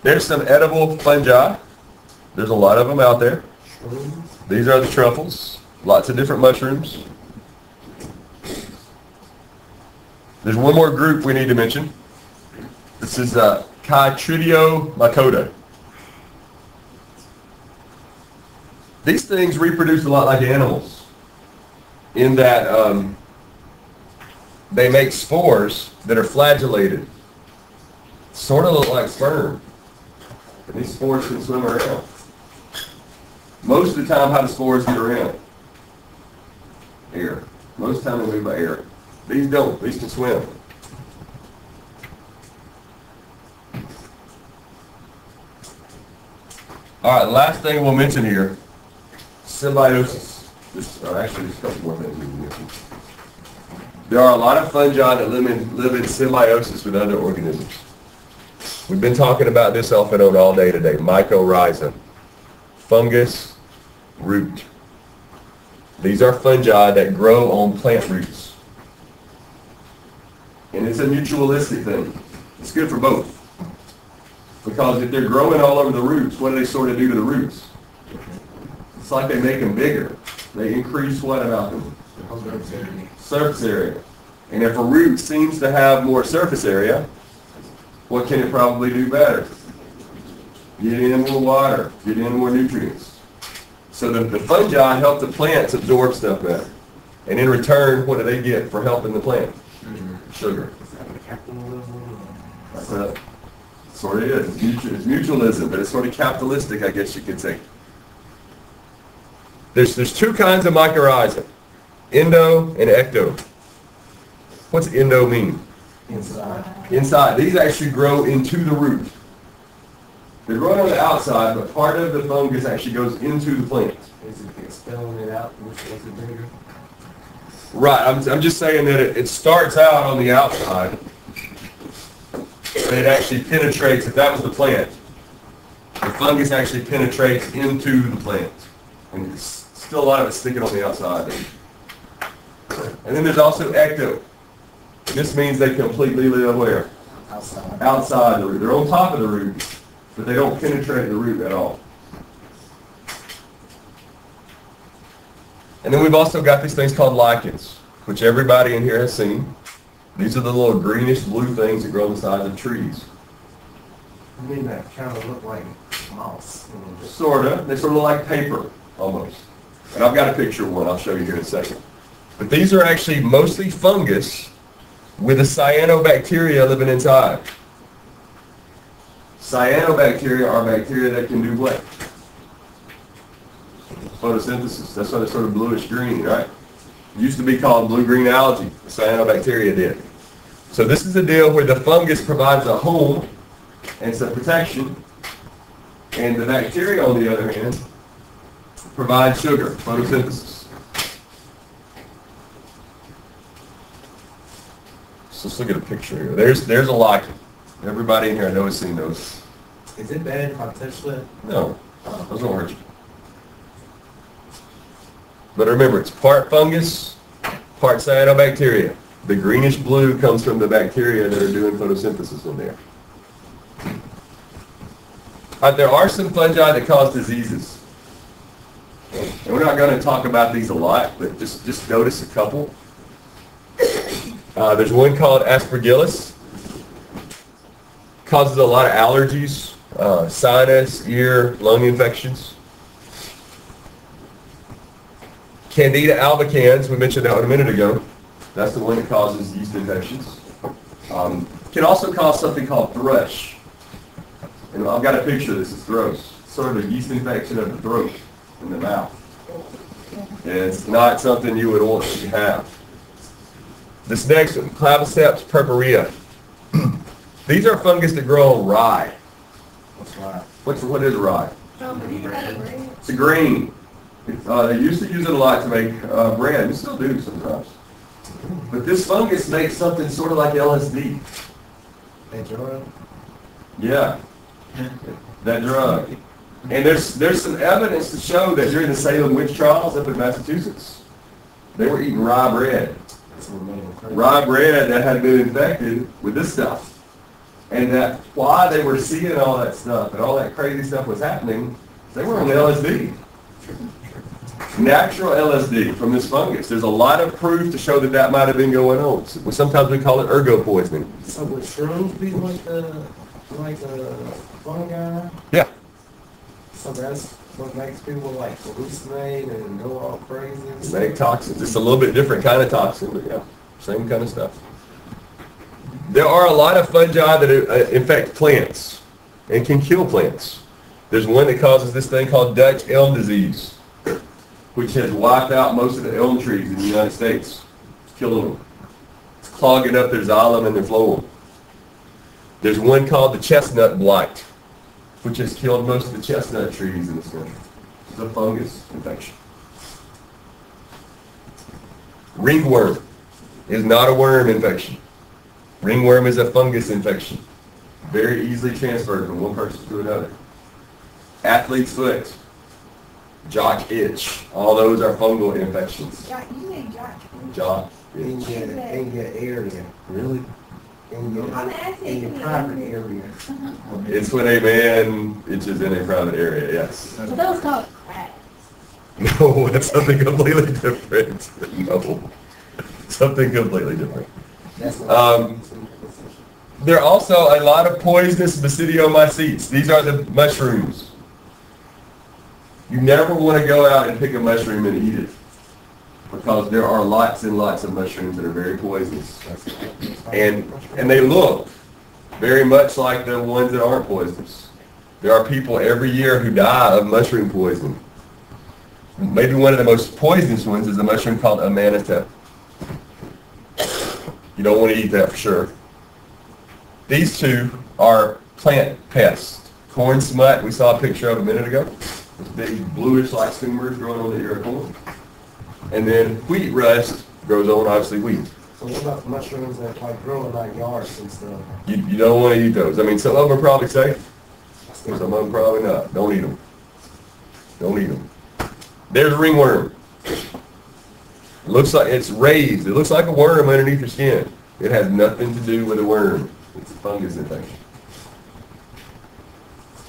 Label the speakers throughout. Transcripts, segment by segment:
Speaker 1: There's some edible fungi. There's a lot of them out there. These are the truffles. Lots of different mushrooms. There's one more group we need to mention. This is Chytridio macota. These things reproduce a lot like animals in that they make spores that are flagellated. Sort of look like sperm. And these spores can swim around. Most of the time, how do spores get around? Air. Most of the time they move by air. These don't. These can swim. All right, the last thing we'll mention here, symbiosis. Actually, there's a couple more things we can mention. There are a lot of fungi that live in symbiosis with other organisms. We've been talking about this off and on all day today. Mycorrhiza, fungus, root. These are fungi that grow on plant roots. And it's a mutualistic thing. It's good for both. Because if they're growing all over the roots, what do they sort of do to the roots? It's like they make them bigger. They increase what about them? Surface area. And if a root seems to have more surface area, what can it probably do better? Get in more water, get in more nutrients. So the fungi help the plants absorb stuff better. And in return, what do they get for helping the plant? Sugar. That's it. Sort of is. It's mutualism, but it's sort of capitalistic, I guess you could say. There's two kinds of mycorrhiza, endo and ecto. What's endo mean? Inside. Inside. These actually grow into the root. They grow on the outside, but part of the fungus actually goes into the plant.
Speaker 2: Is it expelling it out, which makes it bigger?
Speaker 1: Right. I'm just saying that it starts out on the outside. It actually penetrates, if that was the plant, the fungus actually penetrates into the plant. And still a lot of it sticking on the outside. And then there's also ecto. This means they completely live where?
Speaker 2: Outside.
Speaker 1: Outside the root. They're on top of the root, but they don't penetrate the root at all. And then we've also got these things called lichens, which everybody in here has seen. These are the little greenish blue things that grow on the sides of trees.
Speaker 2: I mean, that kind of look like moss.
Speaker 1: Sort of. They sort of look like paper, almost. And I've got a picture of one I'll show you here in a second. But these are actually mostly fungus with a cyanobacteria living inside. Cyanobacteria are bacteria that can do what? Photosynthesis. That's why they're sort of bluish-green, right? It used to be called blue-green algae. The cyanobacteria did. So this is the deal where the fungus provides a home and some protection, and the bacteria, on the other hand, provide sugar, photosynthesis. So let's look at a picture here. There's a lichen. Everybody in here I know has seen those.
Speaker 2: Is it bad if I touch that?
Speaker 1: No, those don't hurt you. But remember, it's part fungus, part cyanobacteria. The greenish blue comes from the bacteria that are doing photosynthesis in there. There are some fungi that cause diseases. And we're not going to talk about these a lot, but just notice a couple. There's one called aspergillus. Causes a lot of allergies, sinus, ear, lung infections. Candida albicans, we mentioned that one a minute ago. That's the one that causes yeast infections. Can also cause something called thrush. And I've got a picture of this. It's thrush. It's sort of a yeast infection of the throat and the mouth. And it's not something you would want to have. This next one, Claviceps purpurea. These are fungus that grow on rye.
Speaker 2: What's rye?
Speaker 1: What is rye? It's a grain. They used to use it a lot to make bread. We still do sometimes. But this fungus makes something sort of like LSD.
Speaker 2: That drug?
Speaker 1: Yeah, that drug. And there's some evidence to show that during the Salem witch trials up in Massachusetts, they were eating rye bread. Rye bread that had been infected with this stuff. And that why they were seeing all that stuff and all that crazy stuff was happening, they were on LSD. Natural LSD from this fungus. There's a lot of proof to show that that might have been going on. Sometimes we call it ergo poisoning.
Speaker 2: So would shrooms be like the fungi?
Speaker 1: Yeah.
Speaker 2: So that's what makes people like hallucinate and go all crazy?
Speaker 1: Make toxins. It's a little bit different kind of toxin, but yeah, same kind of stuff. There are a lot of fungi that infect plants and can kill plants. There's one that causes this thing called Dutch elm disease, which has wiped out most of the elm trees in the United States. It's killing them. It's clogging up their xylem and their phloem. There's one called the chestnut blight, which has killed most of the chestnut trees in this country. It's a fungus infection. Ringworm is not a worm infection. Ringworm is a fungus infection. Very easily transferred from one person to another. Athlete's foot. Jock itch. All those are fungal infections.
Speaker 3: You said jock.
Speaker 1: Jock
Speaker 2: In
Speaker 1: itch.
Speaker 2: your area.
Speaker 1: Really?
Speaker 2: In your private area.
Speaker 1: It's when a man itches in a private area, yes.
Speaker 3: So those called cracks.
Speaker 1: No, that's something completely different. No. Something completely different. There are also a lot of poisonous basidiomycetes. These are the mushrooms. You never want to go out and pick a mushroom and eat it, because there are lots and lots of mushrooms that are very poisonous. And they look very much like the ones that aren't poisonous. There are people every year who die of mushroom poisoning. Maybe one of the most poisonous ones is a mushroom called amanita. You don't want to eat that for sure. These two are plant pests. Corn smut, we saw a picture of a minute ago. Big bluish like tumors growing on the ear of corn. And then wheat rust grows on obviously wheat.
Speaker 2: So what about mushrooms that like grow in our yards and stuff?
Speaker 1: You don't want to eat those. I mean, some of them are probably safe. Some of them probably not. Don't eat them. Don't eat them. There's ringworm. It looks like it's raised. It looks like a worm underneath your skin. It has nothing to do with a worm. It's a fungus infection.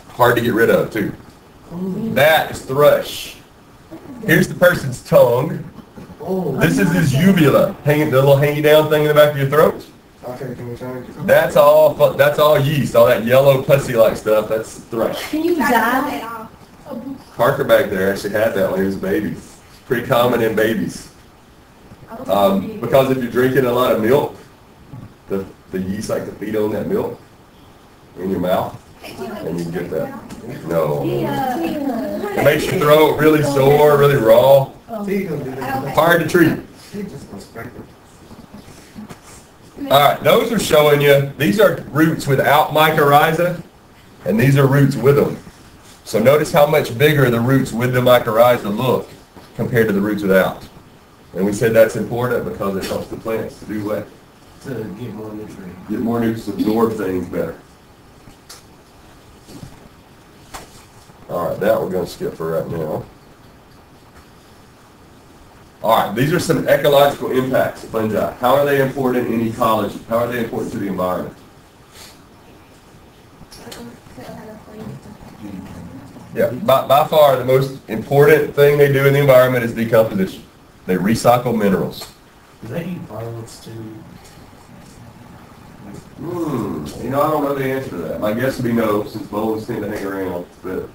Speaker 1: Hard to get rid of too. That is thrush. Here's the person's tongue. This is his uvula, the little hangy down thing in the back of your throat.
Speaker 2: Okay, can we turn it?
Speaker 1: That's all yeast, all that yellow pussy-like stuff. That's thrush.
Speaker 3: Can you die?
Speaker 1: Parker back there actually had that when he was a baby. It's pretty common in babies. Because if you're drinking a lot of milk, the yeast like to feed on that milk in your mouth, and you get that. No. It makes your throat really sore, really raw. Hard to treat. All right, those are showing you, these are roots without mycorrhiza, and these are roots with them. So notice how much bigger the roots with the mycorrhiza look compared to the roots without. And we said that's important because it helps the plants to do what?
Speaker 2: To get more nutrients.
Speaker 1: Get more nutrients, absorb things better. All right, that we're going to skip for right now. All right, these are some ecological impacts of fungi. How are they important in ecology? How are they important to the environment? Yeah, by far the most important thing they do in the environment is decomposition. They recycle minerals.
Speaker 2: Do they eat birds too?
Speaker 1: I don't know the answer to that. My guess would be no, since bones tend to hang around, but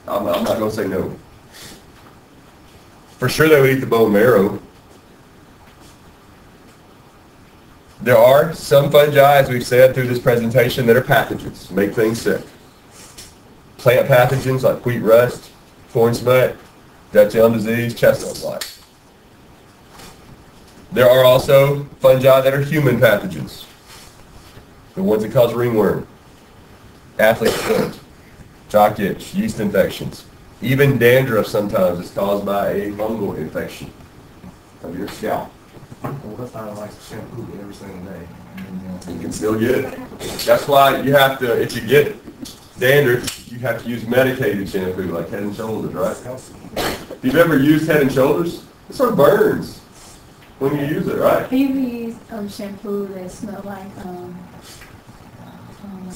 Speaker 1: I'm not going to say no. For sure they would eat the bone marrow. There are some fungi, as we've said through this presentation, that are pathogens, make things sick. Plant pathogens like wheat rust, corn smut, Dutch elm disease, chestnut blight. There are also fungi that are human pathogens. The ones that cause ringworm, athlete's foot, jock itch, yeast infections. Even dandruff sometimes is caused by a fungal infection of your scalp.
Speaker 2: Well, if I like to shampoo every single day.
Speaker 1: You can still get it. That's why you have to, if you get dandruff, you have to use medicated shampoo like Head and Shoulders, right? If you've ever used Head and Shoulders, it sort of burns when you use it, right?
Speaker 3: Have you ever used shampoo that smells like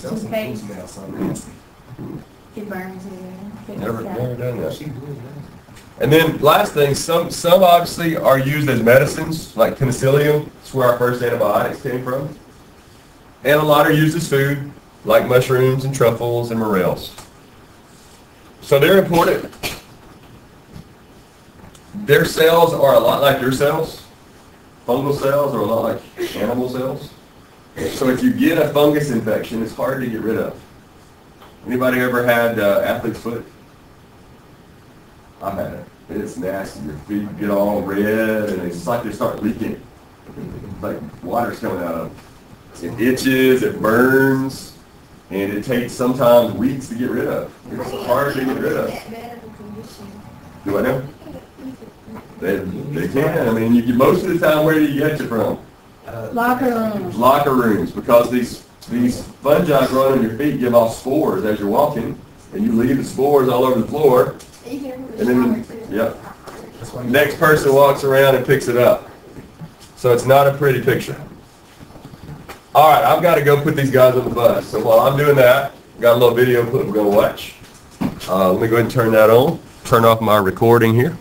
Speaker 2: That's some
Speaker 3: Okay.
Speaker 2: food smell, something nasty.
Speaker 3: It burns it.
Speaker 1: Never done that.
Speaker 2: She good, man.
Speaker 1: And then last thing, some obviously are used as medicines, like penicillium. That's where our first antibiotics came from. And a lot are used as food, like mushrooms and truffles and morels. So they're important. Their cells are a lot like your cells. Fungal cells are a lot like animal cells. So if you get a fungus infection, it's hard to get rid of. Anybody ever had athlete's foot? I've had it. It's nasty. Your feet get all red and it's like they start leaking. It's like water's coming out of them. It itches, it burns, and it takes sometimes weeks to get rid of. It's hard to get rid of. Do I know? They can. I mean, most of the time, where do you get it from?
Speaker 3: Locker room.
Speaker 1: Locker rooms, because these fungi growing on your feet give off spores as you're walking, and you leave the spores all over the floor, and then, yep, next person walks around and picks it up. So it's not a pretty picture. All right, I've got to go put these guys on the bus. So while I'm doing that, got a little video clip we're going to watch. Let me go ahead and turn that on. Turn off my recording here.